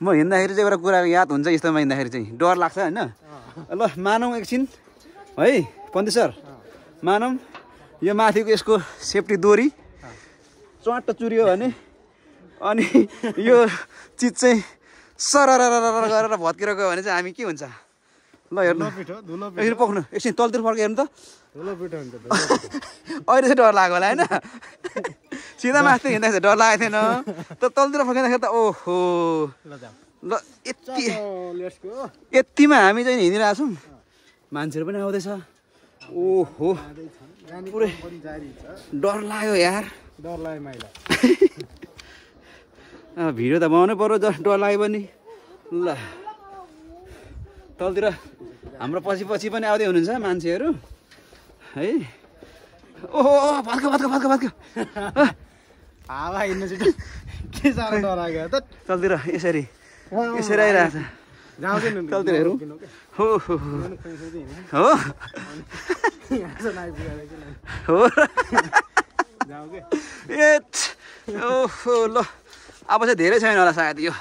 म हिँड्दाखेरि चाहिँ एउटा कुरा याद हुन्छ यस्तोमा हिँड्दाखेरि चाहिँ डर लाग्छ होइन ल मानौँ एकछिन है पन्दी सर मानौँ यो माथिको यसको सेफ्टी डोरी चट्ट चुरियो भने अनि यो चिज चाहिँ सरर गरेर भत्केर गयो भने चाहिँ हामी के हुन्छ ल हेर्नु एकछिन पक्नु एकछिन तलतिर फर्केर हेर्नु त अहिले चाहिँ डर लाग्यो होला होइन सिधा माथि हिँड्दाखेरि डर लागेको थिएन तर तलतिर फर्किँदाखेरि त ओहो ल यतिमा हामी चाहिँ हिँडिरहेको छौँ मान्छेहरू पनि आउँदैछ ओहो पुरै डर लाग्यो यार डर लाग्यो माइला भिडियो त बनाउनै पर्यो डर लाग्यो भने ल तलतिर हाम्रो पछि पछि पनि आउँदै हुनुहुन्छ मान्छेहरू है ओहो भत्क्यो भत्क्यो भत्क्यो भत्क्यो हावा हिँड्नु चाहिँ के साह्रो डर लाग्यो त तलतिर यसरी यसरी आइरहेको छ तलतिर हेरौँ हो हो हो हो ए ओहो ल अब चाहिँ धेरै छैन होला सायद यो